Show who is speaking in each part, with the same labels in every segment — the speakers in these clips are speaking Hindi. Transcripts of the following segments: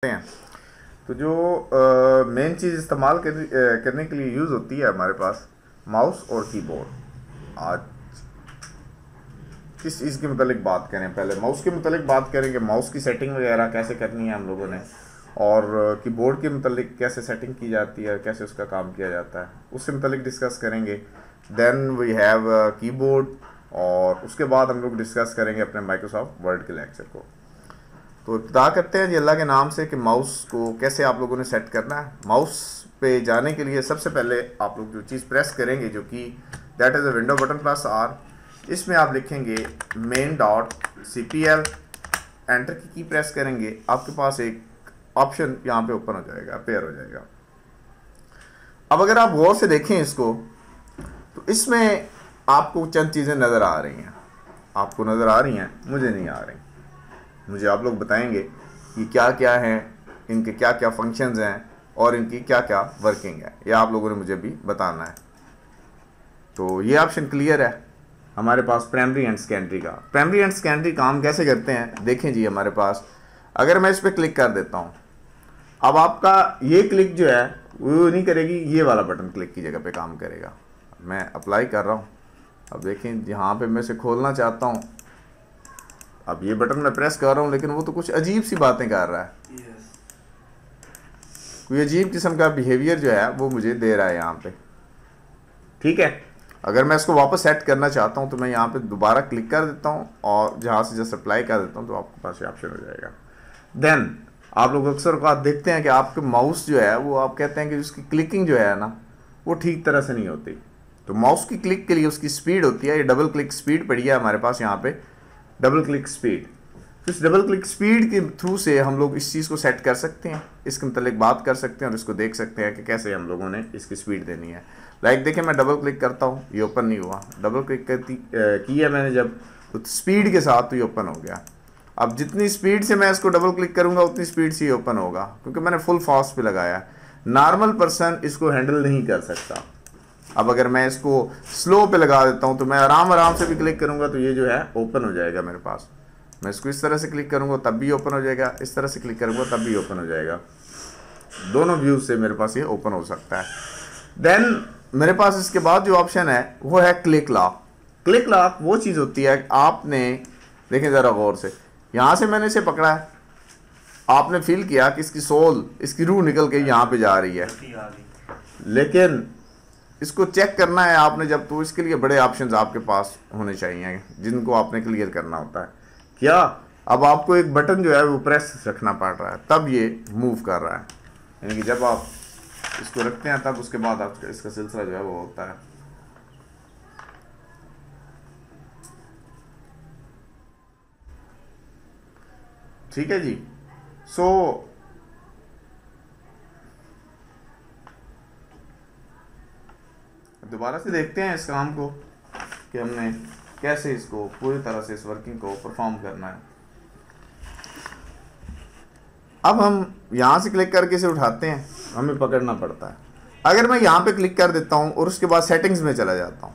Speaker 1: हैं। तो जो मेन चीज़ इस्तेमाल करने के लिए यूज़ होती है हमारे पास माउस और कीबोर्ड। आज किस चीज़ के मतलब बात करें, पहले माउस के मतलब बात करेंगे, माउस की सेटिंग वगैरह कैसे करनी है हम लोगों ने, और कीबोर्ड के मतलब कैसे सेटिंग की जाती है, कैसे उसका काम किया जाता है, उससे मतलब डिस्कस करेंगे। देन वी हैव कीबोर्ड, और उसके बाद हम लोग डिस्कस करेंगे अपने माइक्रोसॉफ्ट वर्ड के लेक्चर को। तो इब्तिदा करते हैं जी अल्लाह के नाम से कि माउस को कैसे आप लोगों ने सेट करना है। माउस पे जाने के लिए सबसे पहले आप लोग जो चीज़ प्रेस करेंगे, जो कि that is a window button plus R, इसमें आप लिखेंगे main.cpl, एंटर की प्रेस करेंगे, आपके पास एक ऑप्शन यहाँ पे ओपन हो जाएगा, अपेयर हो जाएगा। अब अगर आप गौर से देखें इसको, तो इसमें आपको चंद चीज़ें नज़र आ रही हैं। आपको नज़र आ रही हैं, मुझे नहीं आ रही। मुझे आप लोग बताएंगे कि क्या क्या हैं, इनके क्या क्या फंक्शंस हैं और इनकी क्या क्या वर्किंग है, यह आप लोगों ने मुझे भी बताना है। तो ये ऑप्शन क्लियर है हमारे पास प्राइमरी एंड सेकेंडरी का। प्राइमरी एंड सेकेंडरी काम कैसे करते हैं देखें जी। हमारे पास अगर मैं इस पर क्लिक कर देता हूँ, अब आपका ये क्लिक जो है वो नहीं करेगी, ये वाला बटन क्लिक की जगह पे काम करेगा। मैं अप्लाई कर रहा हूँ, अब देखें यहाँ पे मैं इसे खोलना चाहता हूँ, अब ये बटन मैं प्रेस कर रहा हूँ, लेकिन वो तो कुछ अजीब सी बातें कर रहा है। कोई अजीब किस्म का बिहेवियर जो है वो मुझे दे रहा है यहाँ पे। ठीक है, अगर मैं इसको वापस सेट करना चाहता हूँ तो मैं यहाँ पे दोबारा क्लिक कर देता हूँ और जहाँ से जस्ट अप्लाई कर देता हूँ, तो आपके पास ये ऑप्शन हो जाएगा। देन आप लोग अक्सर बात देखते हैं कि आपके माउस जो है वो आप कहते हैं कि उसकी क्लिकिंग जो है ना वो ठीक तरह से नहीं होती। तो माउस की क्लिक के लिए उसकी स्पीड होती है, ये डबल क्लिक स्पीड पड़ी है हमारे पास यहाँ पे, डबल क्लिक स्पीड। तो इस डबल क्लिक स्पीड के थ्रू से हम लोग इस चीज़ को सेट कर सकते हैं, इसके मतलब बात कर सकते हैं और इसको देख सकते हैं कि कैसे हम लोगों ने इसकी स्पीड देनी है। लाइक देखिए, मैं डबल क्लिक करता हूँ, ये ओपन नहीं हुआ। डबल क्लिक की है मैंने जब, तो स्पीड के साथ तो ये ओपन हो गया। अब जितनी स्पीड से मैं इसको डबल क्लिक करूँगा उतनी स्पीड से ये ओपन होगा, क्योंकि मैंने फुल फास्ट पे लगाया। नॉर्मल पर्सन इसको हैंडल नहीं कर सकता। अब अगर मैं इसको स्लो पे लगा देता हूँ तो मैं आराम आराम से भी क्लिक करूँगा तो ये जो है ओपन हो जाएगा मेरे पास। मैं इसको इस तरह से क्लिक करूँगा तब भी ओपन हो जाएगा, इस तरह से क्लिक करूँगा तब भी ओपन हो जाएगा। दोनों व्यूज से मेरे पास ये ओपन हो सकता है। देन मेरे पास इसके बाद जो ऑप्शन है वो है क्लिक लॉक। क्लिक लॉक वो चीज़ होती है, आपने देखें ज़रा गौर से, यहाँ से मैंने इसे पकड़ा है, आपने फील किया कि इसकी सोल, इसकी रूह निकल के यहाँ पे जा रही है, लेकिन इसको चेक करना है आपने जब, तो इसके लिए बड़े ऑप्शंस आपके पास होने चाहिए जिनको आपने क्लियर करना होता है। क्या अब आपको एक बटन जो है वो प्रेस रखना पड़ रहा है, तब ये मूव कर रहा है, यानी कि जब आप इसको रखते हैं तब उसके बाद आपका इसका सिलसिला जो है वो होता है। ठीक है जी। सो दोबारा से देखते हैं इस काम को कि हमने कैसे इसको पूरी तरह से इस वर्किंग को परफॉर्म करना है। अब हम यहाँ से क्लिक करके इसे उठाते हैं, हमें पकड़ना पड़ता है। अगर मैं यहाँ पे क्लिक कर देता हूँ और उसके बाद सेटिंग्स में चला जाता हूँ,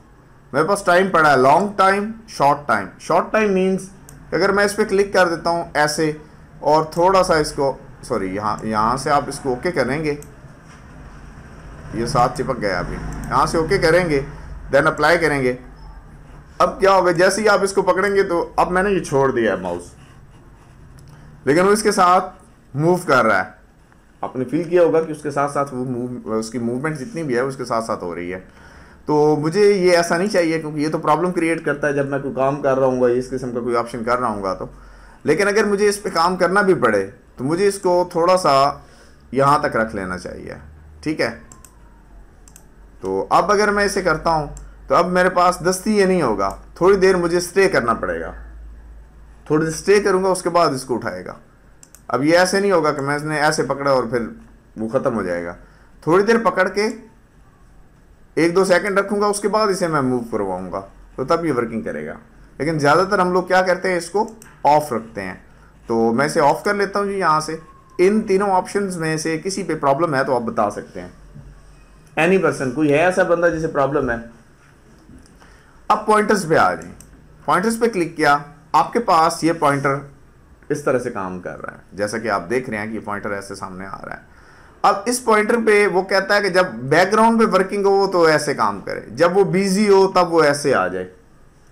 Speaker 1: मेरे पास टाइम पड़ा है long time, short time. Short time means अगर मैं इस पर क्लिक कर देता हूँ ऐसे और थोड़ा सा इसको, सॉरी यहाँ से आप इसको ओके करेंगे, ये साथ चिपक गया अभी, यहाँ से ओके करेंगे, देन अप्लाई करेंगे। अब क्या होगा, जैसे ही आप इसको पकड़ेंगे तो अब मैंने ये छोड़ दिया है माउस, लेकिन वो इसके साथ मूव कर रहा है। आपने फील किया होगा कि उसके साथ साथ वो उसकी मूवमेंट जितनी भी है उसके साथ साथ हो रही है। तो मुझे ये ऐसा नहीं चाहिए, क्योंकि ये तो प्रॉब्लम क्रिएट करता है जब मैं कोई काम कर रहा हूँ, इस किस्म का कोई ऑप्शन कर रहा हूँ तो। लेकिन अगर मुझे इस पर काम करना भी पड़े तो मुझे इसको थोड़ा सा यहाँ तक रख लेना चाहिए। ठीक है, तो अब अगर मैं इसे करता हूँ तो अब मेरे पास दस्ती ये नहीं होगा, थोड़ी देर मुझे स्टे करना पड़ेगा। थोड़ी देर स्टे करूँगा उसके बाद इसको उठाएगा। अब ये ऐसे नहीं होगा कि मैं इसने ऐसे पकड़ा और फिर वो ख़त्म हो जाएगा। थोड़ी देर पकड़ के 1-2 सेकंड रखूँगा, उसके बाद इसे मैं मूव करवाऊँगा तो तब ये वर्किंग करेगा। लेकिन ज़्यादातर हम लोग क्या करते हैं, इसको ऑफ़ रखते हैं। तो मैं इसे ऑफ़ कर लेता हूँ जी यहाँ से। इन तीनों ऑप्शंस में से किसी पे प्रॉब्लम है तो आप बता सकते हैं। एनी पर्सन, कोई है ऐसा बंदा जिसे प्रॉब्लम है? अब पॉइंटर्स पे आ जाए। पॉइंटर्स पे क्लिक किया, आपके पास ये पॉइंटर इस तरह से काम कर रहा है, जैसा कि आप देख रहे हैं कि पॉइंटर ऐसे सामने आ रहा है। अब इस पॉइंटर पे वो कहता है कि जब बैकग्राउंड पे वर्किंग हो तो ऐसे काम करे, जब वो बिजी हो तब वो ऐसे आ जाए।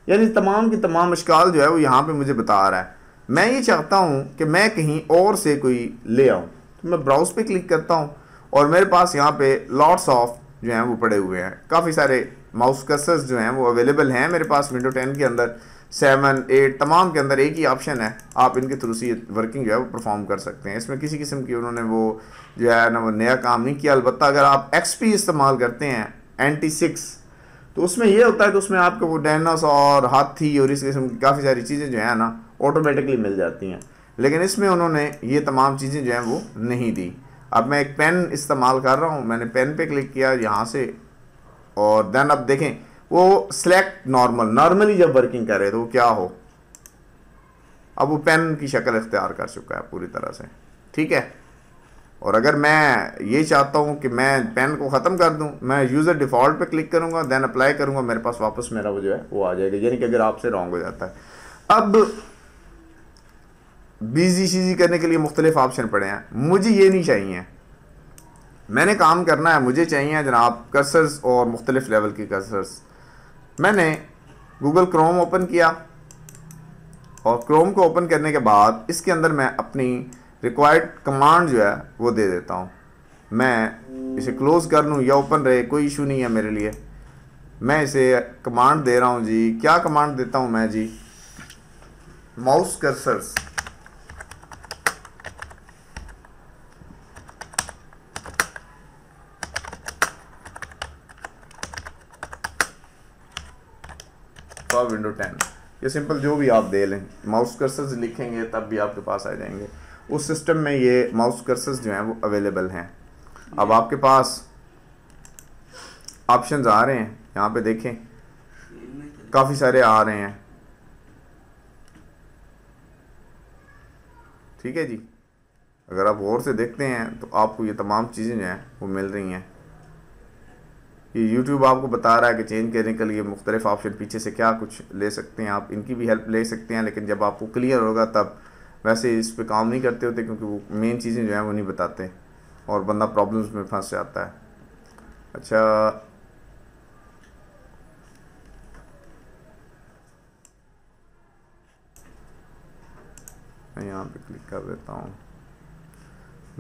Speaker 1: यानी तमाम की तमाम अश्काल जो है वो यहाँ पे मुझे बता रहा है। मैं ये चाहता हूँ कि मैं कहीं और से कोई ले आऊँ, तो मैं ब्राउज पे क्लिक करता हूँ और मेरे पास यहाँ पे लॉट्स ऑफ जो हैं वो पड़े हुए हैं। काफ़ी सारे माउस कर्सर्स जो हैं वो अवेलेबल हैं मेरे पास विंडो 10 के अंदर, 7, 8 तमाम के अंदर एक ही ऑप्शन है, आप इनके थ्रू से वर्किंग जो है वो परफॉर्म कर सकते हैं। इसमें किसी किस्म की उन्होंने वो जो है ना वो नया काम नहीं किया। अलबत्ता अगर आप XP इस्तेमाल करते हैं NT6 तो उसमें ये होता है कि उसमें आपको वो डायनास और हाथी और इस किस्म की काफ़ी सारी चीज़ें जो है ना ऑटोमेटिकली मिल जाती हैं, लेकिन इसमें उन्होंने ये तमाम चीज़ें जो हैं वो नहीं दी। अब मैं एक पेन इस्तेमाल कर रहा हूँ, मैंने पेन पे क्लिक किया यहाँ से और देन अब देखें वो सिलेक्ट नॉर्मली जब वर्किंग करे तो क्या हो, अब वो पेन की शक्ल इख्तियार कर चुका है पूरी तरह से। ठीक है, और अगर मैं ये चाहता हूँ कि मैं पेन को ख़त्म कर दूँ, मैं यूज़र डिफ़ॉल्ट पे क्लिक करूँगा, देन अप्लाई करूँगा, मेरे पास वापस मेरा वो जो है वो आ जाएगा। यानी कि अगर आपसे रॉन्ग हो जाता है। अब बिजी शीजी करने के लिए मुख्तलिफ ऑप्शन पड़े हैं, मुझे ये नहीं चाहिए। मैंने काम करना है, मुझे चाहिए जनाब कर्सर्स और मुख्तलिफ लेवल की कर्सर्स। मैंने गूगल क्रोम ओपन किया और क्रोम को ओपन करने के बाद इसके अंदर मैं अपनी रिक्वायर्ड कमांड जो है वो दे देता हूँ। मैं इसे क्लोज़ कर लूँ या ओपन रहे, कोई इशू नहीं है मेरे लिए। मैं इसे कमांड दे रहा हूँ जी। क्या कमांड देता हूँ मैं जी? Mouse cursors. विंडो 10 ये सिंपल जो भी आप दे लें, माउस कर्सर्स लिखेंगे तब भी आपके पास आ जाएंगे। उस सिस्टम में ये माउस कर्सर्स जो हैं वो अवेलेबल हैं। अब आपके पास ऑप्शंस आ रहे हैं, यहाँ पे देखें काफ़ी सारे आ रहे हैं। ठीक है जी, अगर आप गौर से देखते हैं तो आपको ये तमाम चीज़ें जो हैं वो मिल रही हैं। ये YouTube आपको बता रहा है कि चेंज करने के लिए मुख्तलिफ ऑप्शन पीछे से क्या कुछ ले सकते हैं, आप इनकी भी हेल्प ले सकते हैं, लेकिन जब आपको क्लियर होगा तब। वैसे इस पे काम नहीं करते होते क्योंकि वो मेन चीज़ें जो हैं वो नहीं बताते और बंदा प्रॉब्लम्स में फंस जाता है। अच्छा, मैं यहाँ पे क्लिक कर देता हूँ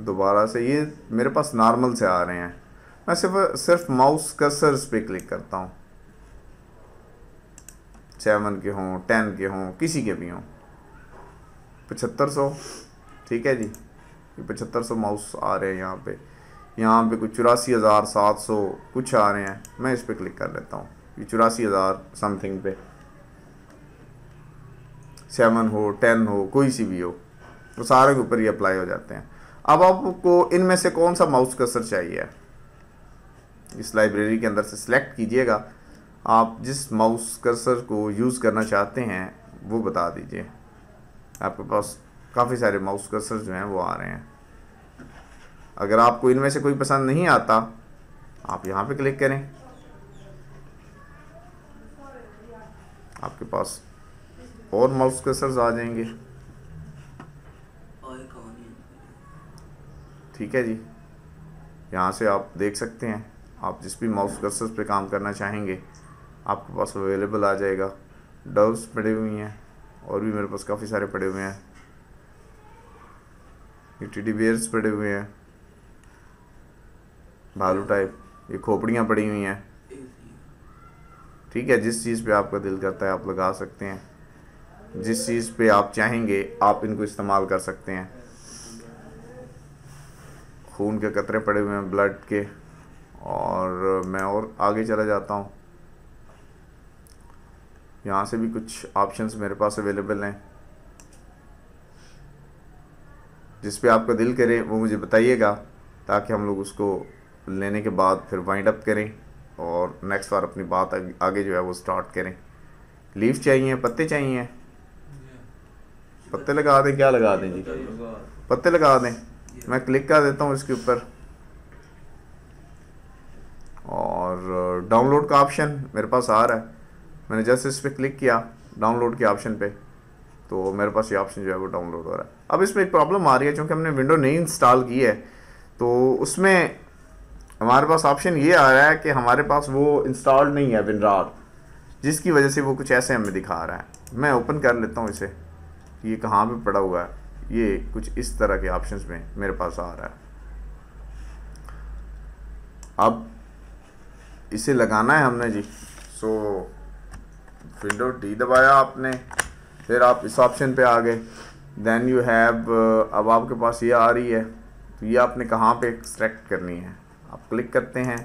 Speaker 1: दोबारा से। ये मेरे पास नॉर्मल से आ रहे हैं, मैं सिर्फ माउस कर्सर्स पे क्लिक करता हूँ, 7 के हों 10 के हों किसी के भी हों। 7500 ठीक है जी, ये 7500 माउस आ रहे हैं यहाँ पे कुछ 84,700 कुछ आ रहे हैं। मैं इस पे क्लिक कर लेता हूँ, ये 84,000 समथिंग पे 7 हो 10 हो कोई सी भी हो तो सारे के ऊपर ये अप्लाई हो जाते हैं। अब आपको इनमें से कौन सा माउस कर्सर चाहिए, इस लाइब्रेरी के अंदर से सिलेक्ट कीजिएगा। आप जिस माउस कर्सर को यूज़ करना चाहते हैं वो बता दीजिए। आपके पास काफ़ी सारे माउस कर्सर जो हैं वो आ रहे हैं। अगर आपको इनमें से कोई पसंद नहीं आता आप यहाँ पे क्लिक करें, आपके पास और माउस कर्सर्स आ जाएंगे। ठीक है जी, यहाँ से आप देख सकते हैं, आप जिस भी माउस कर्सर्स पे काम करना चाहेंगे आपके पास अवेलेबल आ जाएगा। डव्स पड़े हुई हैं और भी मेरे पास काफ़ी सारे पड़े हुए हैं। ये टेडी बियर्स पड़े हुए हैं, भालू टाइप, ये खोपड़ियाँ पड़ी हुई हैं। ठीक है, जिस चीज़ पे आपका दिल करता है आप लगा सकते हैं, जिस चीज़ पे आप चाहेंगे आप इनको इस्तेमाल कर सकते हैं। खून के कतरे पड़े हुए हैं, ब्लड के। और मैं और आगे चला जाता हूँ, यहाँ से भी कुछ ऑप्शंस मेरे पास अवेलेबल हैं। जिस पे आपका दिल करे वो मुझे बताइएगा ताकि हम लोग उसको लेने के बाद फिर वाइंड अप करें और नेक्स्ट बार अपनी बात आगे जो है वो स्टार्ट करें। लीफ चाहिए, पत्ते चाहिए, पत्ते लगा दें, क्या लगा दें जी? पत्ते लगा दें। मैं क्लिक कर देता हूँ इसके ऊपर और डाउनलोड का ऑप्शन मेरे पास आ रहा है। मैंने जैसे इस पर क्लिक किया डाउनलोड के ऑप्शन पे तो मेरे पास ये ऑप्शन जो है वो डाउनलोड हो रहा है। अब इसमें एक प्रॉब्लम आ रही है, क्योंकि हमने विंडो नहीं इंस्टॉल की है, तो उसमें हमारे पास ऑप्शन ये आ रहा है कि हमारे पास वो इंस्टॉल्ड नहीं है विनरार, जिसकी वजह से वो कुछ ऐसे हमें दिखा रहा है। मैं ओपन कर लेता हूँ इसे, ये कहाँ पे पड़ा हुआ है। ये कुछ इस तरह के ऑप्शंस में मेरे पास आ रहा है। अब इसे लगाना है हमने जी। सो विंडो डी दबाया आपने, फिर आप इस ऑप्शन पे आ गए। देन यू हैव, अब आपके पास ये आ रही है, तो ये आपने कहाँ पे एक्सट्रैक्ट करनी है। आप क्लिक करते हैं,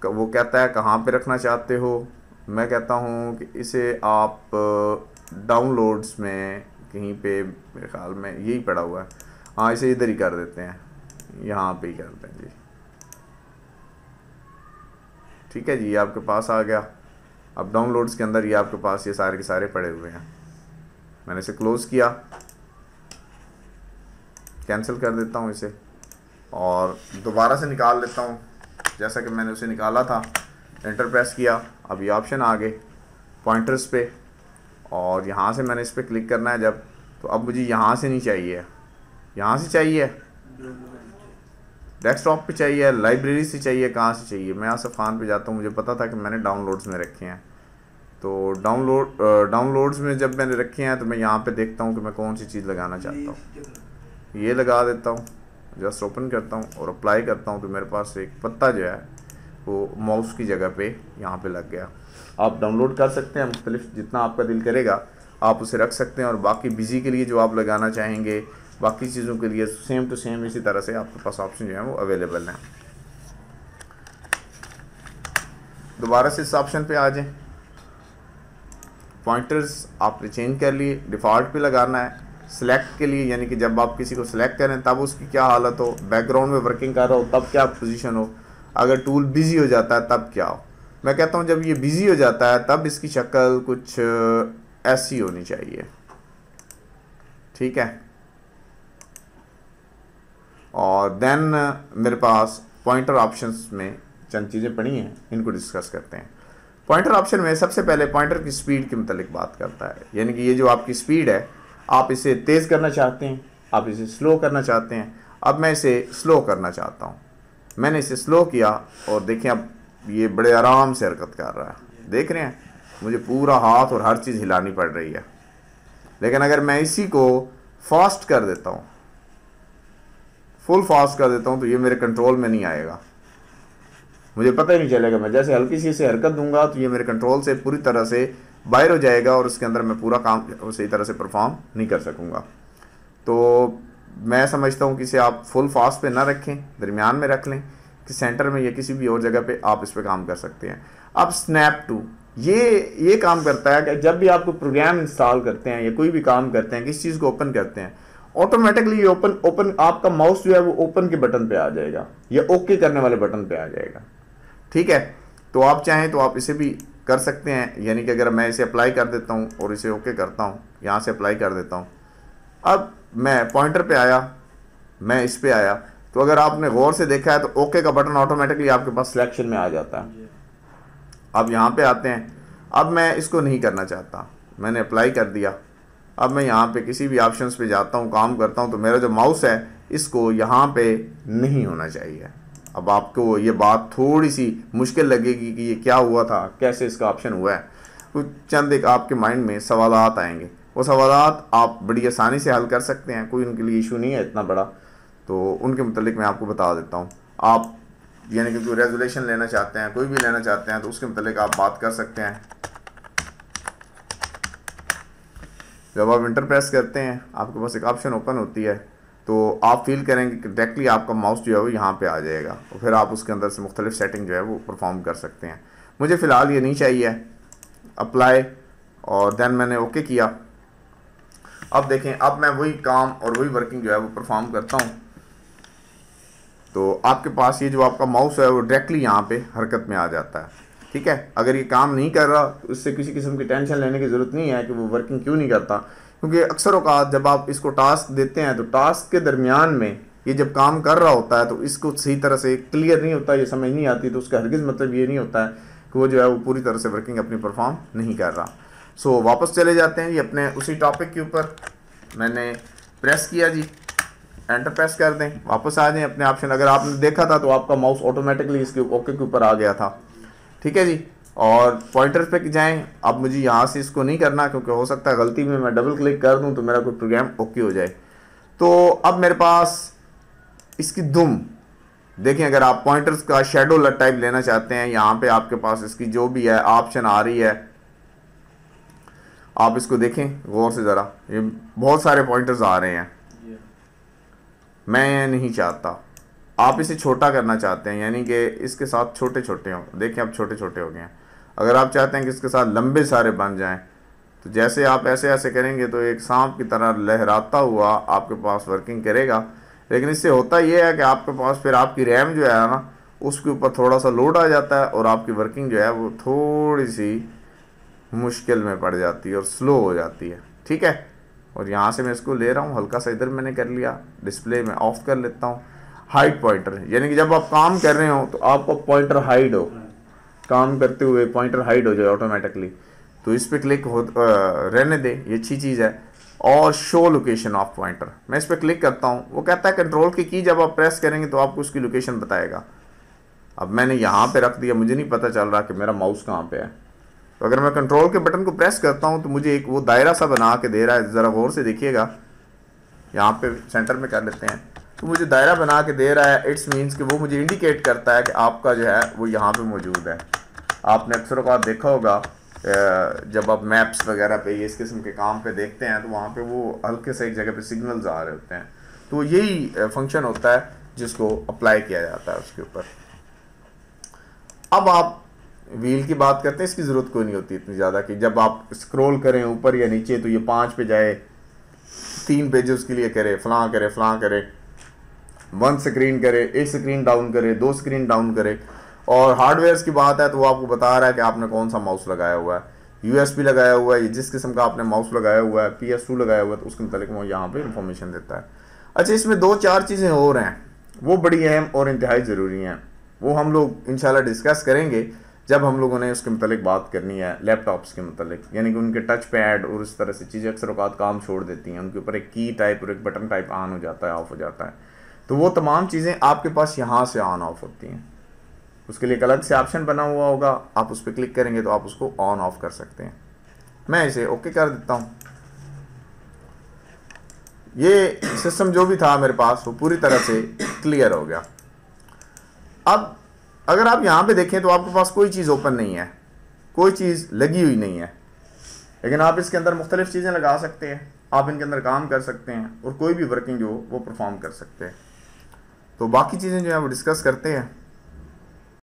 Speaker 1: वो कहता है कहाँ पे रखना चाहते हो। मैं कहता हूँ कि इसे आप डाउनलोड्स में कहीं पे, मेरे ख्याल में यही पड़ा हुआ है, हाँ इसे इधर ही कर देते हैं, यहाँ पे ही करते हैं जी। ठीक है जी, ये आपके पास आ गया। अब डाउनलोड्स के अंदर ये आपके पास ये सारे के सारे पड़े हुए हैं। मैंने इसे क्लोज़ किया, कैंसिल कर देता हूँ इसे और दोबारा से निकाल लेता हूँ जैसा कि मैंने उसे निकाला था। एंटर प्रेस किया, अब ये ऑप्शन आ गए पॉइंटर्स पे, और यहाँ से मैंने इस पर क्लिक करना है जब, तो अब मुझे यहाँ से नहीं चाहिए, यहाँ से चाहिए, डेस्कटॉप पे चाहिए, लाइब्रेरी से चाहिए, कहाँ से चाहिए। मैं आसिफ खान पे जाता हूँ, मुझे पता था कि मैंने डाउनलोड्स में रखे हैं, तो डाउनलोड्स में जब मैंने रखे हैं तो मैं यहाँ पे देखता हूँ कि मैं कौन सी चीज़ लगाना चाहता हूँ। ये लगा देता हूँ, जस्ट ओपन करता हूँ और अप्लाई करता हूँ, तो मेरे पास एक पत्ता जो है वो माउस की जगह पे यहाँ पे लग गया। आप डाउनलोड कर सकते हैं मुख्तलिफ, जितना आपका दिल करेगा आप उसे रख सकते हैं, और बाकी बिजी के लिए जो आप लगाना चाहेंगे, बाकी चीज़ों के लिए सेम टू सेम इसी तरह से आपके पास ऑप्शन जो है वो अवेलेबल हैं। दोबारा से इस ऑप्शन पे आ जाएं, पॉइंटर्स आपने चेंज कर लिए, डिफ़ॉल्ट पे लगाना है। सिलेक्ट के लिए, यानी कि जब आप किसी को सिलेक्ट करें तब उसकी क्या हालत हो, बैकग्राउंड में वर्किंग कर रहा हो तब क्या पोजीशन हो, अगर टूल बिजी हो जाता है तब क्या हो। मैं कहता हूँ जब ये बिजी हो जाता है तब इसकी शक्ल कुछ ऐसी होनी चाहिए। ठीक है, और देन मेरे पास पॉइंटर ऑप्शंस में चंद चीज़ें पड़ी हैं, इनको डिस्कस करते हैं। पॉइंटर ऑप्शन में सबसे पहले पॉइंटर की स्पीड के मुतालिक बात करता है, यानी कि ये जो आपकी स्पीड है, आप इसे तेज़ करना चाहते हैं, आप इसे स्लो करना चाहते हैं। अब मैं इसे स्लो करना चाहता हूँ, मैंने इसे स्लो किया और देखें अब ये बड़े आराम से हरकत कर रहा है। देख रहे हैं, मुझे पूरा हाथ और हर चीज़ हिलानी पड़ रही है। लेकिन अगर मैं इसी को फास्ट कर देता हूँ, फुल फास्ट कर देता हूँ, तो ये मेरे कंट्रोल में नहीं आएगा, मुझे पता ही नहीं चलेगा। मैं जैसे हल्की सी इसे हरकत दूंगा तो ये मेरे कंट्रोल से पूरी तरह से बाहर हो जाएगा और उसके अंदर मैं पूरा काम सही तरह से परफॉर्म नहीं कर सकूँगा। तो मैं समझता हूँ कि इसे आप फुल फास्ट पे ना रखें, दरमियान में रख लें, कि सेंटर में या किसी भी और जगह पे आप इस पर काम कर सकते हैं। अब स्नैप टू ये काम करता है कि जब भी आप कोई प्रोग्राम इंस्टॉल करते हैं या कोई भी काम करते हैं, किसी चीज़ को ओपन करते हैं, ऑटोमेटिकली ओपन आपका माउस जो है वो ओपन के बटन पे आ जाएगा या ओके करने वाले बटन पे आ जाएगा। ठीक है, तो आप चाहें तो आप इसे भी कर सकते हैं, यानी कि अगर मैं इसे अप्लाई कर देता हूँ और इसे ओके करता हूँ, यहाँ से अप्लाई कर देता हूँ, अब मैं पॉइंटर पे आया, मैं इस पे आया, तो अगर आपने गौर से देखा है तो ओके का बटन ऑटोमेटिकली आपके पास सिलेक्शन में आ जाता है। अब यहाँ पे आते हैं, अब मैं इसको नहीं करना चाहता, मैंने अप्लाई कर दिया। अब मैं यहाँ पे किसी भी ऑप्शंस पे जाता हूँ, काम करता हूँ, तो मेरा जो माउस है इसको यहाँ पे नहीं होना चाहिए। अब आपको ये बात थोड़ी सी मुश्किल लगेगी कि ये क्या हुआ था, कैसे इसका ऑप्शन हुआ है। कुछ चंद एक आपके माइंड में सवालात आएंगे, वो सवालात आप बड़ी आसानी से हल कर सकते हैं, कोई उनके लिए इशू नहीं है इतना बड़ा। तो उनके मुतालिक मैं आपको बता देता हूँ। आप यानी कि कोई रेजोल्यूशन लेना चाहते हैं, कोई भी लेना चाहते हैं, तो उसके मुतालिक आप बात कर सकते हैं। जब आप इंटर प्रेस करते हैं आपके पास एक ऑप्शन ओपन होती है, तो आप फील करेंगे कि डायरेक्टली आपका माउस जो है वो यहाँ पे आ जाएगा, और फिर आप उसके अंदर से मुख्तलिफ सेटिंग जो है वो परफॉर्म कर सकते हैं। मुझे फ़िलहाल ये नहीं चाहिए, अप्लाई और देन मैंने ओके किया। अब देखें, अब मैं वही काम और वही वर्किंग जो है वो परफॉर्म करता हूँ, तो आपके पास ये जो आपका माउस है वो डायरेक्टली यहाँ पे हरकत में आ जाता है। ठीक है, अगर ये काम नहीं कर रहा तो इससे किसी किस्म की टेंशन लेने की ज़रूरत नहीं है कि वो वर्किंग क्यों नहीं करता, क्योंकि अक्सर औक़ात जब आप इसको टास्क देते हैं तो टास्क के दरमियान में ये जब काम कर रहा होता है तो इसको सही तरह से क्लियर नहीं होता, ये समझ नहीं आती, तो उसका हरगिज़ मतलब ये नहीं होता है कि वो जो है वो पूरी तरह से वर्किंग अपनी परफॉर्म नहीं कर रहा। सो वापस चले जाते हैं जी अपने उसी टॉपिक के ऊपर। मैंने प्रेस किया जी, एंटर प्रेस कर दें, वापस आ जाएं अपने ऑप्शन। अगर आपने देखा था तो आपका माउस ऑटोमेटिकली इसके ओके के ऊपर आ गया था, ठीक है जी। और पॉइंटर पे जाएं। अब मुझे यहाँ से इसको नहीं करना क्योंकि हो सकता है गलती में मैं डबल क्लिक कर दूं तो मेरा कोई प्रोग्राम ओके हो जाए। तो अब मेरे पास इसकी दुम देखें, अगर आप पॉइंटर्स का शेडो टाइप लेना चाहते हैं, यहाँ पे आपके पास इसकी जो भी है ऑप्शन आ रही है, आप इसको देखें गौर से ज़रा, ये बहुत सारे पॉइंटर्स आ रहे हैं। मैं नहीं चाहता, आप इसे छोटा करना चाहते हैं, यानी कि इसके साथ छोटे छोटे हों। देखें अब छोटे छोटे हो गए हैं। अगर आप चाहते हैं कि इसके साथ लंबे सारे बन जाएं, तो जैसे आप ऐसे ऐसे करेंगे तो एक सांप की तरह लहराता हुआ आपके पास वर्किंग करेगा। लेकिन इससे होता यह है कि आपके पास फिर आपकी रैम जो है ना, उसके ऊपर थोड़ा सा लोड आ जाता है और आपकी वर्किंग जो है वो थोड़ी सी मुश्किल में पड़ जाती है और स्लो हो जाती है, ठीक है। और यहाँ से मैं इसको ले रहा हूँ, हल्का सा इधर मैंने कर लिया, डिस्प्ले में ऑफ कर लेता हूँ। हाइड पॉइंटर, यानी कि जब आप काम कर रहे हो तो आपको पॉइंटर हाइड हो, काम करते हुए पॉइंटर हाइड हो जाए ऑटोमेटिकली, तो इस पर क्लिक हो रहने दे, ये अच्छी चीज़ है। और शो लोकेशन ऑफ पॉइंटर, मैं इस पर क्लिक करता हूँ, वो कहता है कंट्रोल की जब आप प्रेस करेंगे तो आपको उसकी लोकेशन बताएगा। अब मैंने यहाँ पे रख दिया, मुझे नहीं पता चल रहा कि मेरा माउस कहाँ पे है। तो अगर मैं कंट्रोल के बटन को प्रेस करता हूँ तो मुझे एक वो दायरा सा बना के दे रहा है, ज़रा गौर से देखिएगा, यहाँ पे सेंटर में कर लेते हैं, तो मुझे दायरा बना के दे रहा है। इट्स मीन्स कि वो मुझे इंडिकेट करता है कि आपका जो है वो यहाँ पे मौजूद है। आपने अक्सर औक़ात देखा होगा जब आप मैप्स वगैरह पे इस किस्म के काम पे देखते हैं तो वहाँ पे वो हल्के से एक जगह पे सिग्नल्स आ रहे होते हैं, तो यही फंक्शन होता है जिसको अप्लाई किया जाता है उसके ऊपर। अब आप व्हील की बात करते हैं, इसकी ज़रूरत कोई नहीं होती इतनी ज़्यादा कि जब आप स्क्रॉल करें ऊपर या नीचे तो ये 5 पे जाए, 3 पेज उसके लिए करे, फलां करे, 1 स्क्रीन करे, 1 स्क्रीन डाउन करे, 2 स्क्रीन डाउन करे। और हार्डवेयर की बात है तो वो आपको बता रहा है कि आपने कौन सा माउस लगाया हुआ है, USB लगाया हुआ है, जिस किस्म का आपने माउस लगाया हुआ है, PS2 लगाया हुआ है, तो उसके मतलब वो यहाँ पे इंफॉर्मेशन देता है। अच्छा, इसमें 2-4 चीज़ें और हैं, वो बड़ी अहम और इंतहाई ज़रूरी हैं, वो हम लोग इंशाल्लाह डिस्कस करेंगे जब हम लोगों ने उसके मतलब बात करनी है लैपटॉप्स के मतलब, यानी कि उनके टच पैड और इस तरह से चीज़ें अक्सर औक़ात काम छोड़ देती हैं, उनके ऊपर एक की टाइप और एक बटन टाइप ऑन हो जाता है, ऑफ हो जाता है, तो वो तमाम चीज़ें आपके पास यहाँ से ऑन ऑफ होती हैं। उसके लिए एक अलग से ऑप्शन बना हुआ होगा, आप उस पर क्लिक करेंगे तो आप उसको ऑन ऑफ कर सकते हैं। मैं इसे ओके कर देता हूँ। ये सिस्टम जो भी था मेरे पास वो पूरी तरह से क्लियर हो गया। अब अगर आप यहाँ पे देखें तो आपके पास कोई चीज़ ओपन नहीं है, कोई चीज़ लगी हुई नहीं है, लेकिन आप इसके अंदर मुख्तलिफ चीज़ें लगा सकते हैं, आप इनके अंदर काम कर सकते हैं और कोई भी वर्किंग जो वो परफॉर्म कर सकते हैं। तो बाकी चीज़ें जो है वो डिस्कस करते हैं।